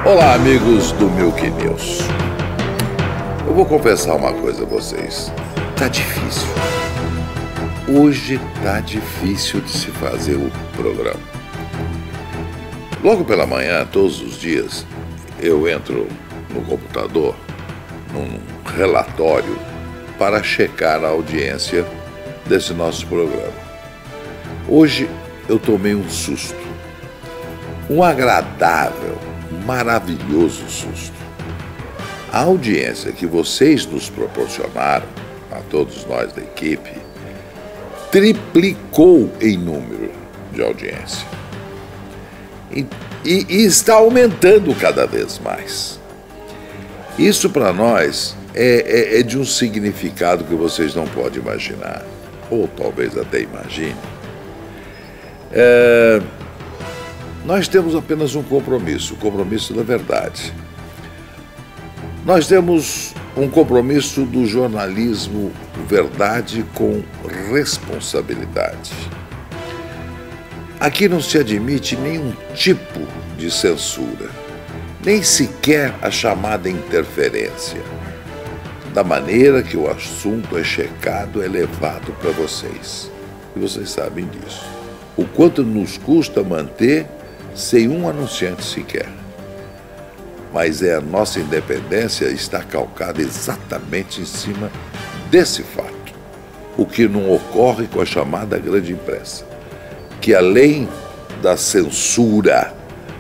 Olá, amigos do Milk News. Eu vou confessar uma coisa a vocês. Tá difícil. Hoje tá difícil de se fazer o programa. Logo pela manhã, todos os dias, eu entro no computador, num relatório, para checar a audiência desse nosso programa. Hoje eu tomei um susto. Um agradável, maravilhoso susto. A audiência que vocês nos proporcionaram, a todos nós da equipe, triplicou em número de audiência. E está aumentando cada vez mais. Isso para nós é de um significado que vocês não podem imaginar, ou talvez até imaginem. Nós temos apenas um compromisso, o compromisso da verdade. Nós temos um compromisso do jornalismo verdade com responsabilidade. Aqui não se admite nenhum tipo de censura, nem sequer a chamada interferência. Da maneira que o assunto é checado, é levado para vocês. E vocês sabem disso. O quanto nos custa manter sem um anunciante sequer. Mas a nossa independência está calcada exatamente em cima desse fato. O que não ocorre com a chamada grande imprensa. Que além da censura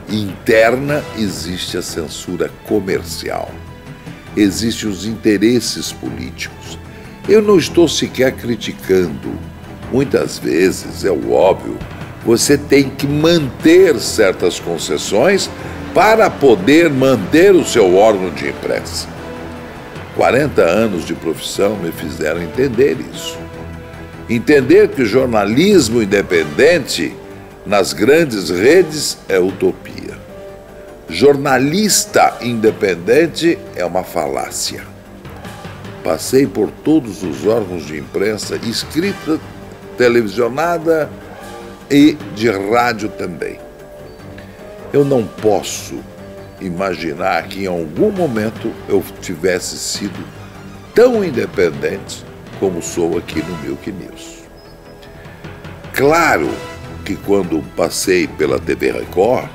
interna, existe a censura comercial. Existem os interesses políticos. Eu não estou sequer criticando. Muitas vezes, é o óbvio, você tem que manter certas concessões para poder manter o seu órgão de imprensa. 40 anos de profissão me fizeram entender isso. Entender que o jornalismo independente nas grandes redes é utopia. Jornalista independente é uma falácia. Passei por todos os órgãos de imprensa, escrita, televisionada e de rádio também. Eu não posso imaginar que em algum momento eu tivesse sido tão independente como sou aqui no Milk News. Claro que quando passei pela TV Record,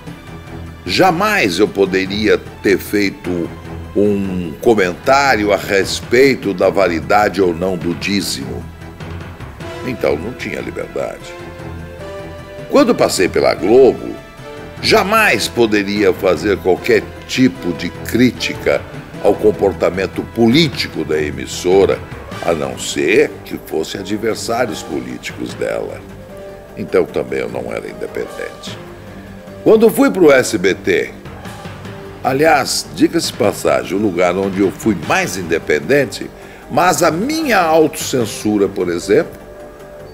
jamais eu poderia ter feito um comentário a respeito da validade ou não do dízimo. Então não tinha liberdade. Quando passei pela Globo, jamais poderia fazer qualquer tipo de crítica ao comportamento político da emissora, a não ser que fossem adversários políticos dela. Então também eu não era independente. Quando fui para o SBT, aliás, diga-se de passagem, o lugar onde eu fui mais independente, mas a minha autocensura, por exemplo,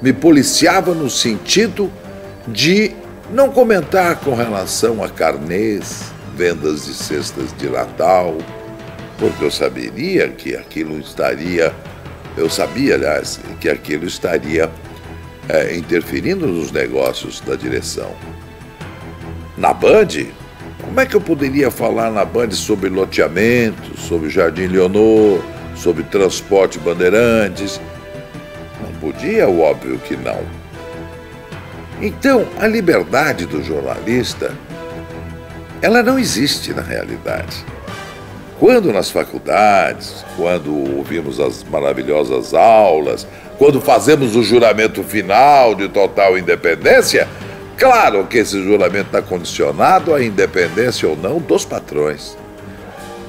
me policiava no sentido de não comentar com relação a carnês, vendas de cestas de Natal, porque eu saberia que aquilo estaria, que aquilo estaria interferindo nos negócios da direção. Na Band, como é que eu poderia falar na Band sobre loteamento, sobre Jardim Leonor, sobre transporte Bandeirantes? Não podia, óbvio que não. Então, a liberdade do jornalista, ela não existe na realidade. Quando nas faculdades, quando ouvimos as maravilhosas aulas, quando fazemos o juramento final de total independência, claro que esse juramento está condicionado à independência ou não dos patrões.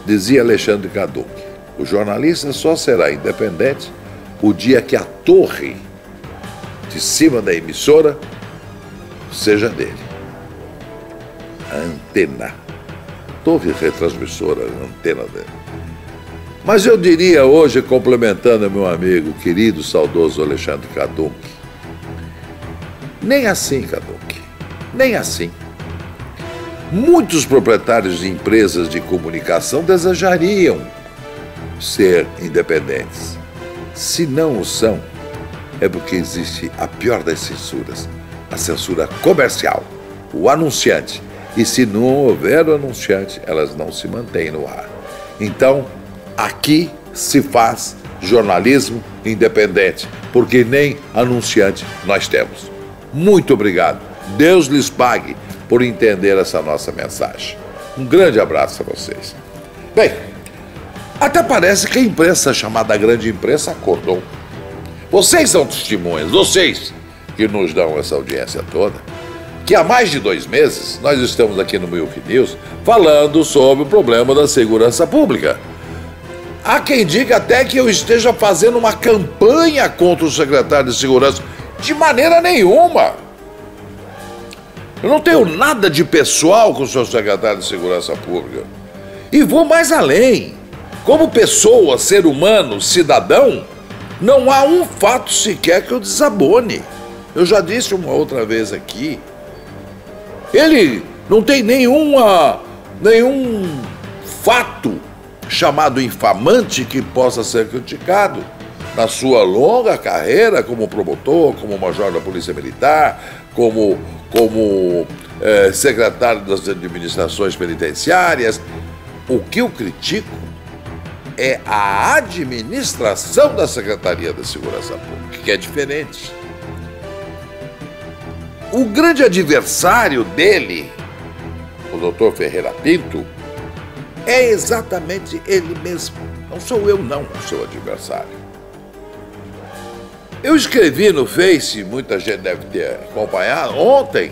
Dizia Alexandre Caduc, o jornalista só será independente o dia que a torre de cima da emissora seja dele. A antena. Torre retransmissora, a antena dele. Mas eu diria hoje, complementando meu amigo querido, saudoso Alexandre Caduc, nem assim, Caduc, nem assim. Muitos proprietários de empresas de comunicação desejariam ser independentes. Se não o são, é porque existe a pior das censuras, a censura comercial. O anunciante E se não houver o anunciante, elas não se mantêm no ar. Então, aqui se faz jornalismo independente, porque nem anunciante nós temos. Muito obrigado. Deus lhes pague por entender essa nossa mensagem. Um grande abraço a vocês. Bem, até parece que a imprensa chamada grande imprensa acordou. Vocês são testemunhas, vocês que nos dão essa audiência toda, que há mais de 2 meses nós estamos aqui no Milk News falando sobre o problema da segurança pública. Há quem diga até que eu esteja fazendo uma campanha contra o secretário de Segurança. De maneira nenhuma. Eu não tenho nada de pessoal com o seu secretário de Segurança Pública. E vou mais além. Como pessoa, ser humano, cidadão, não há um fato sequer que eu desabone. Eu já disse uma outra vez aqui. Ele não tem nenhum fato chamado infamante que possa ser criticado na sua longa carreira como promotor, como major da Polícia Militar, como secretário das administrações penitenciárias. O que eu critico é a administração da Secretaria da Segurança Pública, que é diferente. O grande adversário dele, o doutor Ferreira Pinto, é exatamente ele mesmo. Não sou eu, não, o seu adversário. Eu escrevi no Face, muita gente deve ter acompanhado, ontem,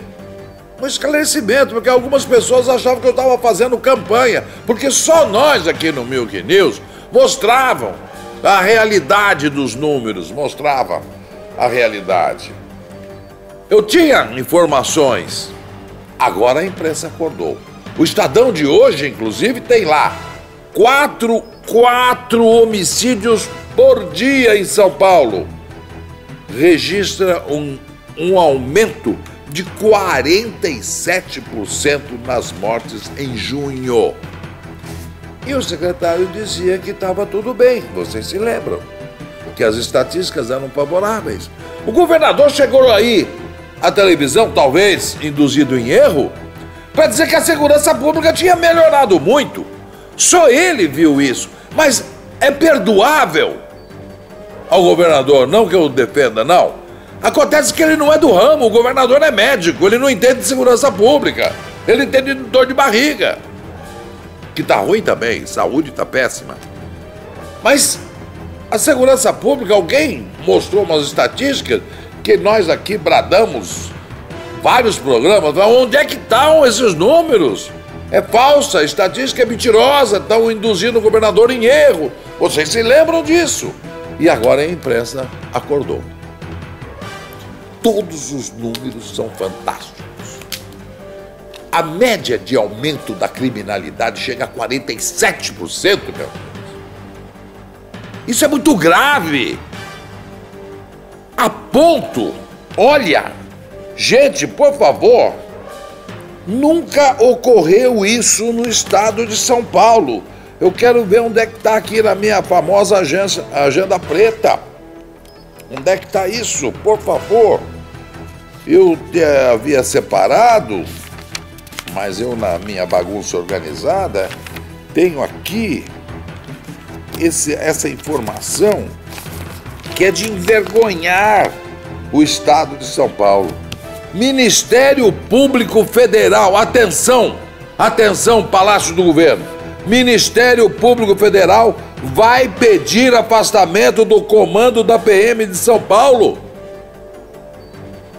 um esclarecimento, porque algumas pessoas achavam que eu estava fazendo campanha, porque só nós aqui no Milk News mostravam a realidade dos números, mostrava a realidade. Eu tinha informações, agora a imprensa acordou. O Estadão de hoje, inclusive, tem lá quatro homicídios por dia em São Paulo. Registra um aumento de 47% nas mortes em junho. E o secretário dizia que estava tudo bem, vocês se lembram, que as estatísticas eram favoráveis. O governador chegou aí à televisão, talvez induzido em erro, para dizer que a segurança pública tinha melhorado muito. Só ele viu isso, mas é perdoável ao governador, não que eu defenda, não. Acontece que ele não é do ramo, o governador é médico, ele não entende de segurança pública, ele entende de dor de barriga, que tá ruim também, saúde tá péssima. Mas a segurança pública, alguém mostrou umas estatísticas que nós aqui bradamos vários programas, onde é que estão esses números? É falsa, a estatística é mentirosa, estão induzindo o governador em erro. Vocês se lembram disso? E agora a imprensa acordou. Todos os números são fantásticos. A média de aumento da criminalidade chega a 47%, meu Deus. Isso é muito grave. A ponto, olha, gente, por favor, nunca ocorreu isso no estado de São Paulo. Eu quero ver onde é que está aqui na minha famosa agenda preta. Onde é que está isso, por favor? Eu havia separado, mas eu, na minha bagunça organizada, tenho aqui essa informação que é de envergonhar o estado de São Paulo. Ministério Público Federal, atenção, atenção, Palácio do Governo. Ministério Público Federal vai pedir afastamento do comando da PM de São Paulo.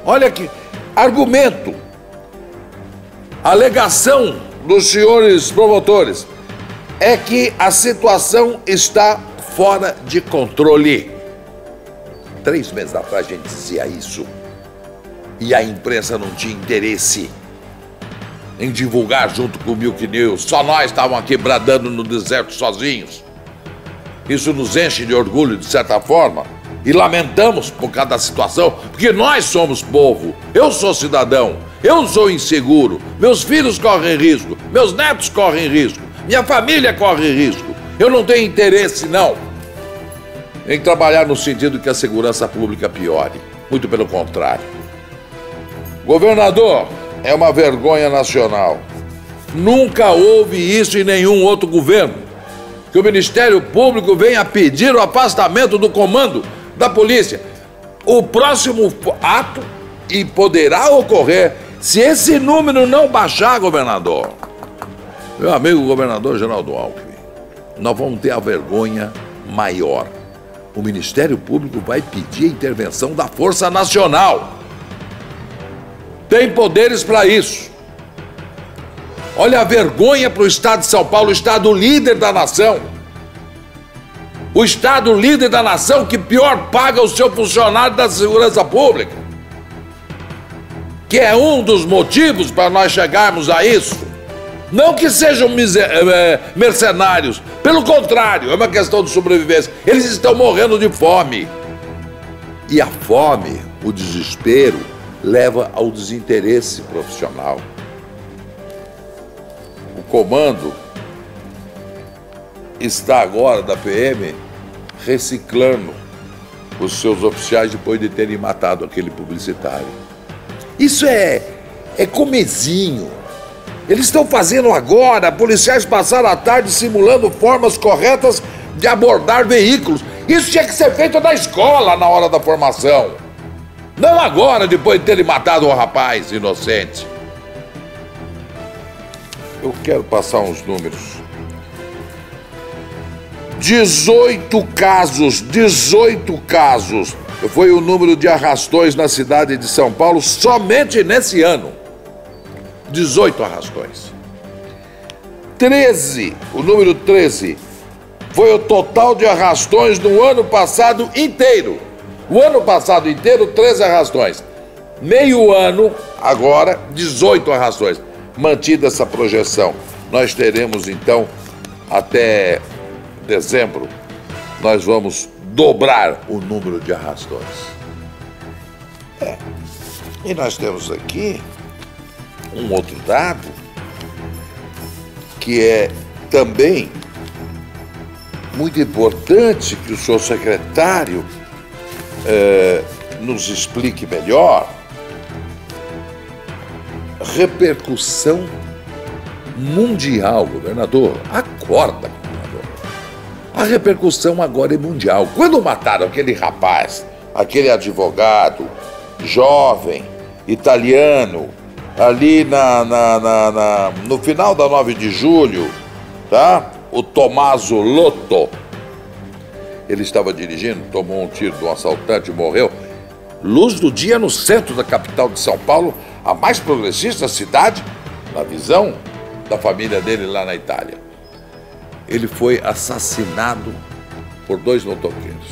Olha aqui, argumento, alegação dos senhores promotores é que a situação está fora de controle. 3 meses atrás a gente dizia isso e a imprensa não tinha interesse em divulgar junto com o Milk News. Só nós estávamos aqui bradando no deserto sozinhos. Isso nos enche de orgulho, de certa forma, e lamentamos por causa da situação, porque nós somos povo. Eu sou cidadão, eu sou inseguro, meus filhos correm risco, meus netos correm risco, minha família corre risco. Eu não tenho interesse, não, em trabalhar no sentido que a segurança pública piore. Muito pelo contrário. Governador, é uma vergonha nacional. Nunca houve isso em nenhum outro governo. Que o Ministério Público venha pedir o afastamento do comando da polícia. O próximo ato, e poderá ocorrer, se esse número não baixar, governador, meu amigo governador Geraldo Alckmin, nós vamos ter a vergonha maior. O Ministério Público vai pedir a intervenção da Força Nacional. Tem poderes para isso. Olha a vergonha para o Estado de São Paulo, o Estado líder da nação. O Estado líder da nação que pior paga o seu funcionário da segurança pública. Que é um dos motivos para nós chegarmos a isso. Não que sejam mercenários, pelo contrário, é uma questão de sobrevivência. Eles estão morrendo de fome. E a fome, o desespero, leva ao desinteresse profissional. O comando está agora da PM reciclando os seus oficiais depois de terem matado aquele publicitário. Isso é comezinho. Eles estão fazendo agora, policiais passaram a tarde simulando formas corretas de abordar veículos. Isso tinha que ser feito na escola na hora da formação. Não agora, depois de terem matado um rapaz inocente. Eu quero passar uns números. 18 casos foi o número de arrastões na cidade de São Paulo somente nesse ano. 18 arrastões. 13, o número 13, foi o total de arrastões no ano passado inteiro. O ano passado inteiro, 13 arrastões. Meio ano, agora, 18 arrastões. Mantida essa projeção, nós teremos então, até dezembro, nós vamos dobrar o número de arrastões. E nós temos aqui um outro dado que é também muito importante que o senhor secretário nos explique melhor. Repercussão mundial, governador. Acorda, governador. A repercussão agora é mundial. Quando mataram aquele rapaz, aquele advogado jovem, italiano, ali no final da 9 de julho, tá? O Tommaso Lotto. Ele estava dirigindo, tomou um tiro de um assaltante e morreu. Luz do dia no centro da capital de São Paulo, a mais progressista cidade, na visão da família dele lá na Itália. Ele foi assassinado por 2 motoqueiros.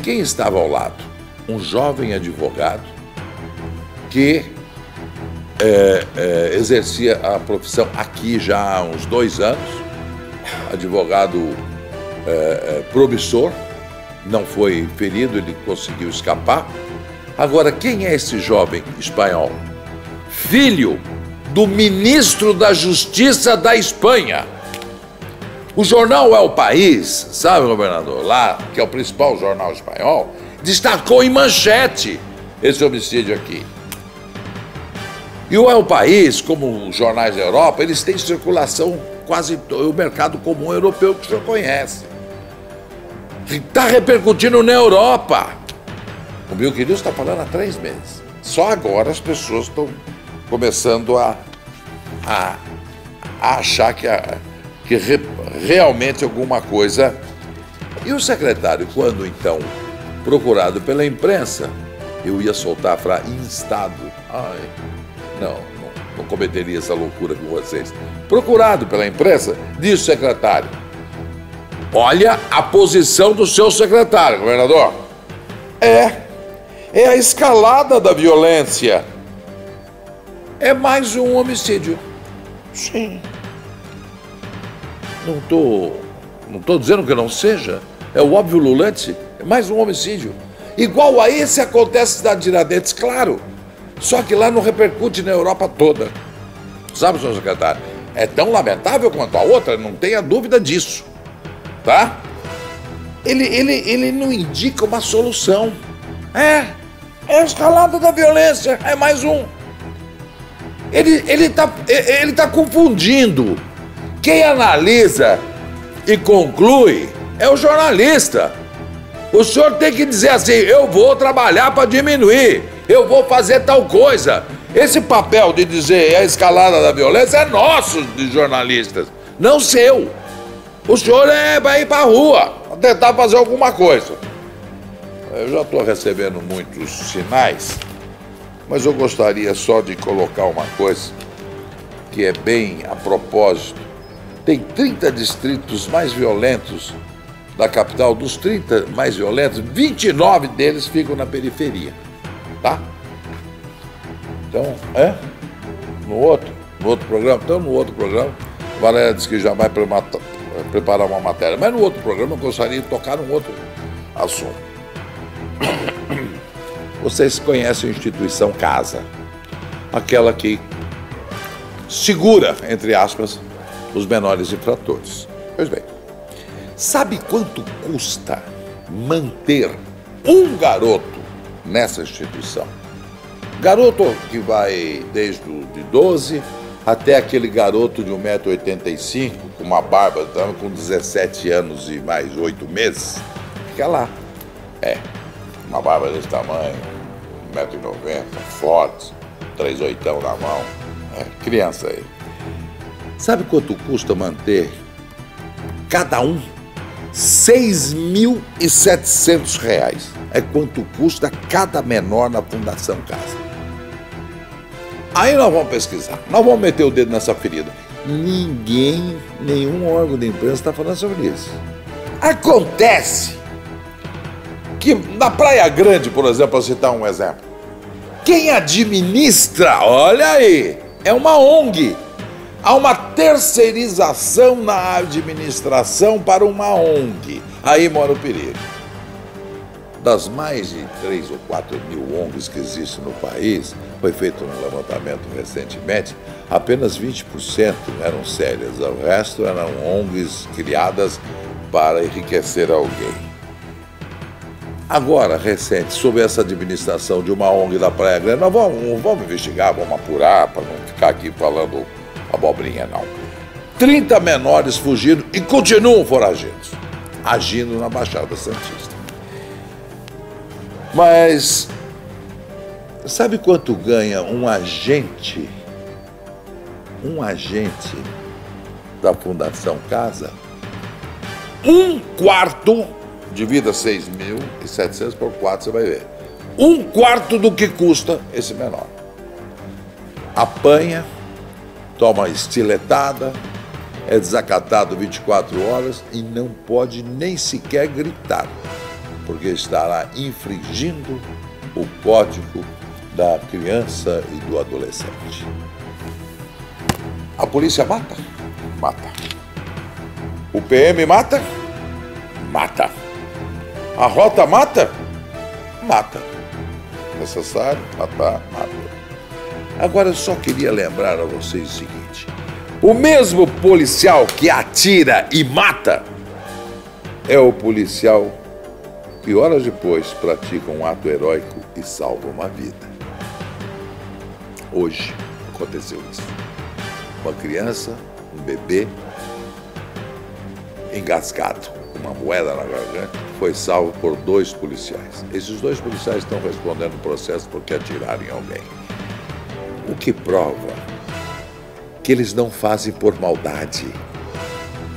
Quem estava ao lado? Um jovem advogado que exercia a profissão aqui já há uns 2 anos, advogado promissor, não foi ferido, ele conseguiu escapar. Agora, quem é esse jovem espanhol? Filho do ministro da Justiça da Espanha. O jornal El País, sabe, governador, lá, que é o principal jornal espanhol, destacou em manchete esse homicídio aqui. E o El País, como os jornais da Europa, eles têm circulação quase o mercado comum europeu que o senhor conhece. Está repercutindo na Europa. O meu querido está falando há 3 meses. Só agora as pessoas estão começando a achar que realmente alguma coisa... E o secretário, quando então procurado pela imprensa, eu ia soltar a frase instado. Não cometeria essa loucura com vocês. Procurado pela imprensa, disse o secretário: olha a posição do seu secretário, governador. É a escalada da violência. É mais um homicídio. Sim. Não tô dizendo que não seja. É o óbvio ululante. É mais um homicídio. Igual a esse acontece na cidade de Tiradentes, claro. Só que lá não repercute na Europa toda. Sabe, senhor secretário? É tão lamentável quanto a outra, não tenha dúvida disso. Tá? Ele não indica uma solução. É a escalada da violência. É mais um. Ele tá confundindo. Quem analisa e conclui é o jornalista. O senhor tem que dizer assim, eu vou trabalhar para diminuir, eu vou fazer tal coisa. Esse papel de dizer a escalada da violência é nosso, de jornalistas, não seu. O senhor vai ir para a rua tentar fazer alguma coisa. Eu já estou recebendo muitos sinais, mas eu gostaria só de colocar uma coisa que é bem a propósito. Tem 30 distritos mais violentos da capital. Dos 30 mais violentos, 29 deles ficam na periferia, tá? Então, no outro programa, a Valéria disse que já vai preparar uma matéria, mas no outro programa eu gostaria de tocar num outro assunto. Vocês conhecem a instituição Casa, aquela que segura, entre aspas, os menores infratores. Pois bem, sabe quanto custa manter um garoto nessa instituição? Garoto que vai desde o de 12 até aquele garoto de 1,85 m, com uma barba, com 17 anos e mais 8 meses, fica lá. Uma barba desse tamanho, 1,90 m, forte, 3/8 na mão, criança aí. Sabe quanto custa manter cada um? R$ 6.700. É quanto custa cada menor na Fundação Casa. Aí nós vamos pesquisar, nós vamos meter o dedo nessa ferida. Nenhum órgão de imprensa está falando sobre isso. Acontece que na Praia Grande, por exemplo, para citar um exemplo, quem administra, olha aí, é uma ONG. Há uma terceirização na administração para uma ONG. Aí mora o perigo. Das mais de 3 ou 4 mil ONGs que existem no país, foi feito um levantamento recentemente, apenas 20% eram sérias, o resto eram ONGs criadas para enriquecer alguém. Agora, recente, sobre essa administração de uma ONG da Praia Grande, nós vamos investigar, vamos apurar, para não ficar aqui falando abobrinha, não. 30 menores fugiram e continuam foragidos, agindo na Baixada Santista. Mas sabe quanto ganha um agente da Fundação Casa? 1/4, divida 6.700 por 4, você vai ver. 1/4 do que custa esse menor. Apanha, toma estiletada, é desacatado 24 horas e não pode nem sequer gritar, porque estará infringindo o Código da Criança e do Adolescente. A polícia mata? Mata. O PM mata? Mata. A rota mata? Mata. Necessário matar? Mata. Agora eu só queria lembrar a vocês o seguinte: o mesmo policial que atira e mata é o policial que horas depois pratica um ato heróico e salva uma vida. Hoje aconteceu isso. Uma criança, um bebê, engasgado, com uma moeda na garganta, foi salvo por 2 policiais. Esses 2 policiais estão respondendo o processo porque atiraram em alguém. O que prova que eles não fazem por maldade.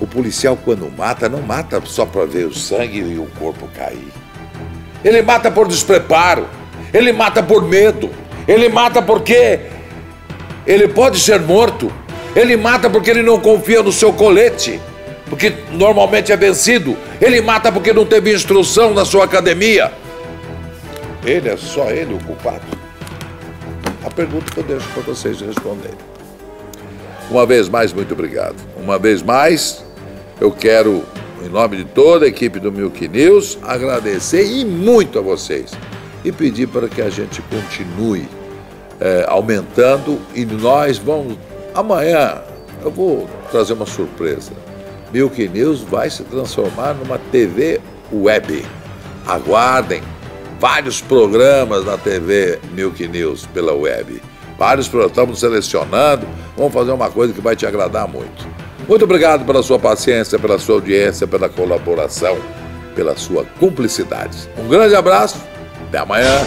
O policial, quando mata, não mata só para ver o sangue e o corpo cair. Ele mata por despreparo, ele mata por medo, ele mata porque ele pode ser morto, ele mata porque ele não confia no seu colete, porque normalmente é vencido, ele mata porque não teve instrução na sua academia. Só ele o culpado? A pergunta que eu deixo para vocês responderem. Uma vez mais, muito obrigado. Uma vez mais, eu quero, em nome de toda a equipe do Milk News, agradecer e muito a vocês. E pedir para que a gente continue aumentando. E nós vamos... Amanhã eu vou trazer uma surpresa. Milk News vai se transformar numa TV web. Aguardem vários programas na TV Milk News pela web. Vários programas, estamos selecionando, vamos fazer uma coisa que vai te agradar muito. Muito obrigado pela sua paciência, pela sua audiência, pela colaboração, pela sua cumplicidade. Um grande abraço, até amanhã.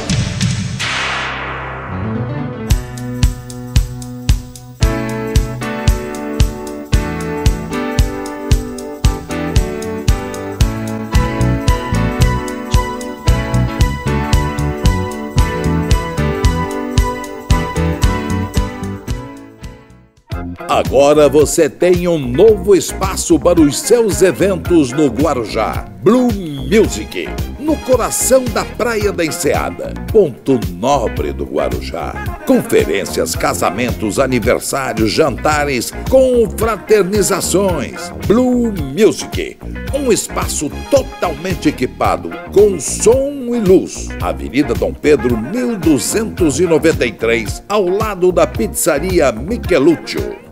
Agora você tem um novo espaço para os seus eventos no Guarujá. Blue Music, no coração da Praia da Enseada, ponto nobre do Guarujá. Conferências, casamentos, aniversários, jantares, confraternizações. Blue Music, um espaço totalmente equipado, com som e luz. Avenida Dom Pedro, 1293, ao lado da pizzaria Michelúcio.